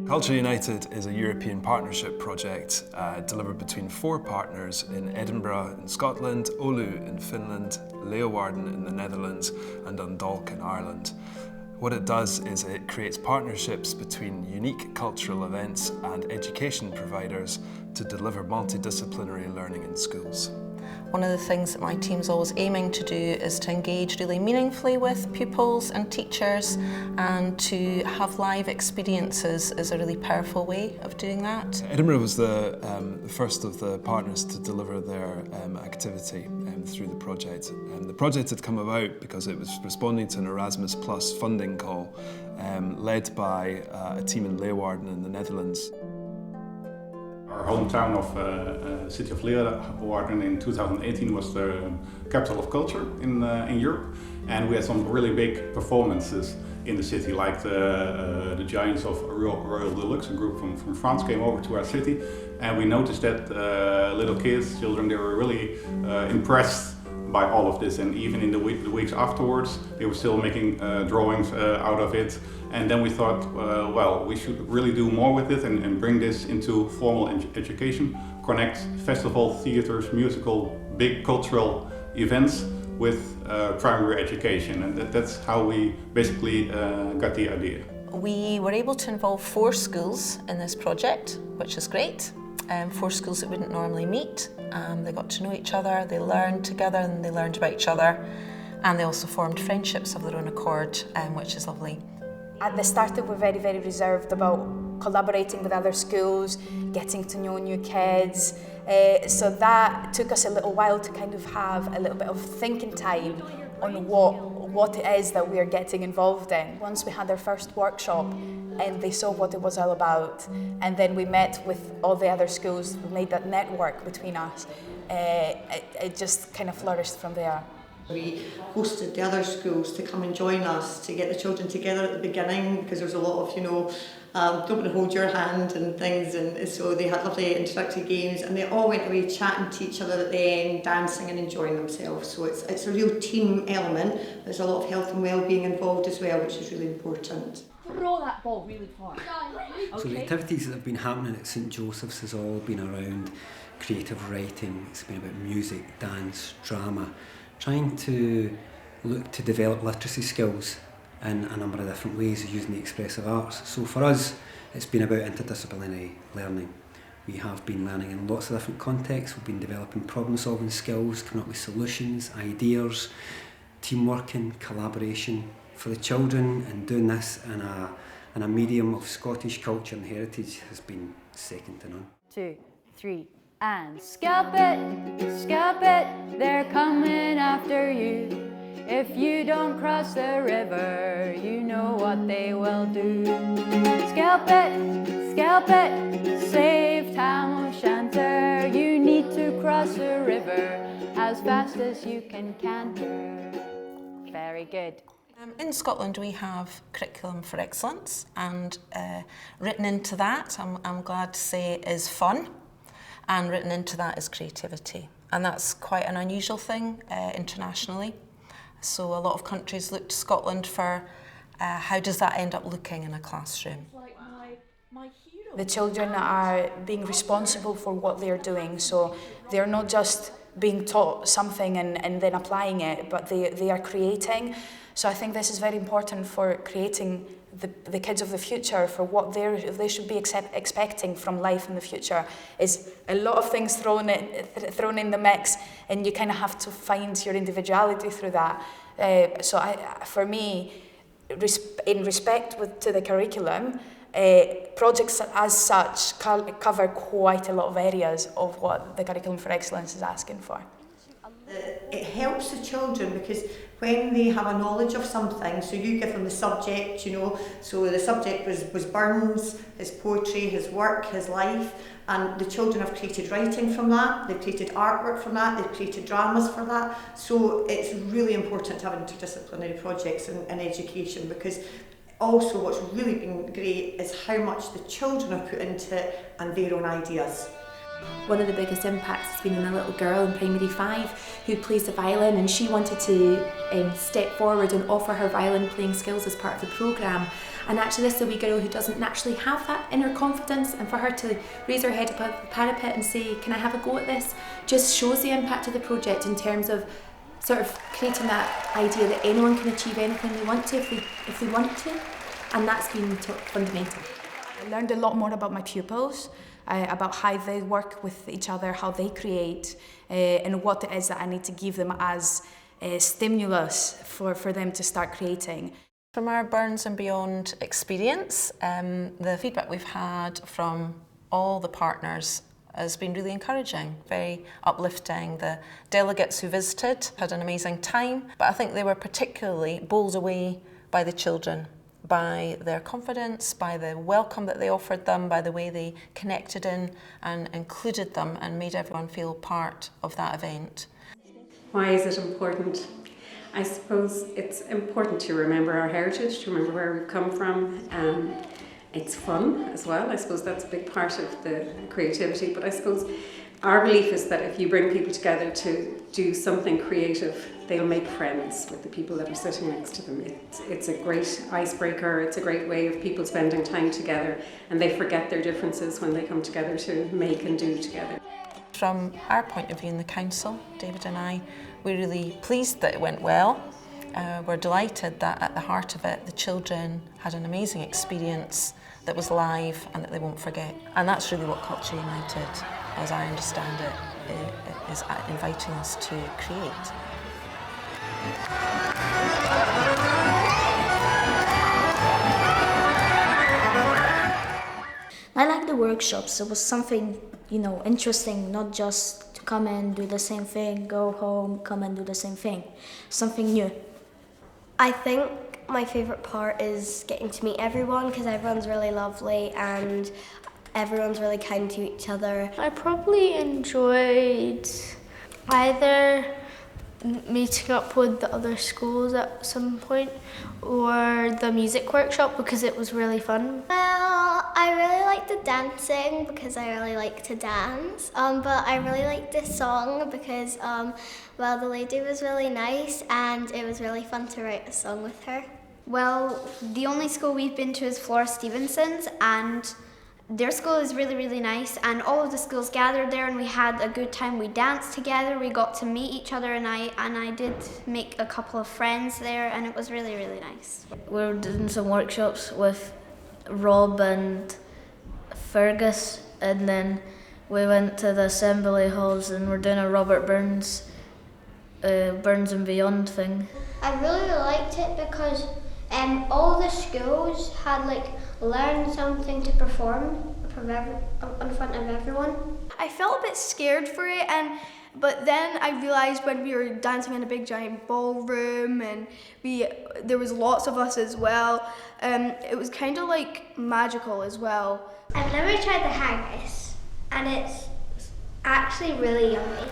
Culture United is a European partnership project delivered between 4 partners in Edinburgh in Scotland, Oulu in Finland, Leeuwarden in the Netherlands and Dundalk in Ireland. What it does is it creates partnerships between unique cultural events and education providers to deliver multidisciplinary learning in schools. One of the things that my team's always aiming to do is to engage really meaningfully with pupils and teachers, and to have live experiences is a really powerful way of doing that. Edinburgh was the first of the partners to deliver their activity through the project. The project had come about because it was responding to an Erasmus Plus funding call led by a team in Leeuwarden in the Netherlands. Our hometown of the city of Leeuwarden in 2018 was the capital of culture in Europe, and we had some really big performances in the city, like the giants of Royal Deluxe, a group from France, came over to our city, and we noticed that little kids, children, they were really impressed by all of this, and even in the weeks afterwards they were still making drawings out of it. And then we thought, well, we should really do more with it and bring this into formal education, connect festival, theaters, musical, big cultural events with primary education, and that's how we basically got the idea. We were able to involve 4 schools in this project, which is great. 4 schools that wouldn't normally meet. They got to know each other, they learned together and they learned about each other, and they also formed friendships of their own accord, which is lovely. At the start we were very reserved about collaborating with other schools, getting to know new kids, so that took us a little while to kind of have a little bit of thinking time on what it is that we are getting involved in. Once we had our first workshop and they saw what it was all about, and then we met with all the other schools, we made that network between us, it just kind of flourished from there. We hosted the other schools to come and join us, to get the children together at the beginning, because there was a lot of, don't want to hold your hand and things, and so they had lovely interactive games, and they all went away chatting to each other at the end, dancing and enjoying themselves. So it's a real team element. There's a lot of health and well-being involved as well, which is really important. Throw that ball really far. So the activities that have been happening at St Joseph's has all been around creative writing. It's been about music, dance, drama, trying to look to develop literacy skills in a number of different ways using the expressive arts. So for us, it's been about interdisciplinary learning. We have been learning in lots of different contexts. We've been developing problem-solving skills, coming up with solutions, ideas, teamworking, collaboration. For the children, and doing this in a medium of Scottish culture and heritage has been second to none. 2, 3, and scalp it, they're coming after you. If you don't cross the river, you know what they will do. Scalp it, save Tam O'Shanter. You need to cross the river as fast as you can canter. Very good. In Scotland we have Curriculum for Excellence, and written into that, I'm glad to say, is fun, and written into that is creativity. And that's quite an unusual thing internationally. So a lot of countries look to Scotland for how does that end up looking in a classroom. The children are being responsible for what they're doing, so they're not just being taught something and then applying it, but they are creating. So I think this is very important for creating the kids of the future, for what they should be expecting from life in the future. Is a lot of things thrown in the mix, and you kind of have to find your individuality through that. For me, in respect to the curriculum, projects as such cover quite a lot of areas of what the Curriculum for Excellence is asking for. It helps the children because when they have a knowledge of something, so you give them the subject, so the subject was Burns, his poetry, his work, his life, and the children have created writing from that, they've created artwork from that, they've created dramas for that. So it's really important to have interdisciplinary projects in education, because also what's really been great is how much the children have put into it and their own ideas. One of the biggest impacts has been on a little girl in primary 5 who plays the violin, and she wanted to step forward and offer her violin playing skills as part of the programme. And actually this is a wee girl who doesn't naturally have that inner confidence, and for her to raise her head above the parapet and say, can I have a go at this, just shows the impact of the project in terms of sort of creating that idea that anyone can achieve anything they want to if they want to, and that's been fundamental. I learned a lot more about my pupils, about how they work with each other, how they create, and what it is that I need to give them as stimulus for them to start creating. From our Burns and Beyond experience, the feedback we've had from all the partners has been really encouraging, very uplifting. The delegates who visited had an amazing time, but I think they were particularly bowled away by the children, by their confidence, by the welcome that they offered them, by the way they connected in and included them and made everyone feel part of that event. Why is it important? I suppose it's important to remember our heritage, to remember where we've come from. It's fun as well. I suppose that's a big part of the creativity, but I suppose our belief is that if you bring people together to do something creative, they'll make friends with the people that are sitting next to them. It's a great icebreaker, it's a great way of people spending time together, and they forget their differences when they come together to make and do together. From our point of view in the council, David and I, we're really pleased that it went well. We're delighted that at the heart of it, the children had an amazing experience that was live and that they won't forget. And that's really what Culture United, as I understand it, is inviting us to create. I like the workshops. It was something, interesting, not just to come and do the same thing, go home, come and do the same thing. Something new. I think my favourite part is getting to meet everyone, because everyone's really lovely and everyone's really kind to each other. I probably enjoyed either meeting up with the other schools at some point or the music workshop because it was really fun. Well, I really liked the dancing because I really like to dance, but I really liked this song because the lady was really nice and it was really fun to write a song with her. Well, the only school we've been to is Flora Stevenson's, and their school is really, really nice, and all of the schools gathered there and we had a good time. We danced together, we got to meet each other, and I did make a couple of friends there, and it was really, really nice. We were doing some workshops with Rob and Fergus, and then we went to the assembly halls and we're doing a Robert Burns and Beyond thing. I really liked it because all the schools had learned something to perform in front of everyone. I felt a bit scared for it, but then I realised when we were dancing in a big giant ballroom and there was lots of us as well, it was kind of magical as well. I've never tried the haggis and it's actually really yummy.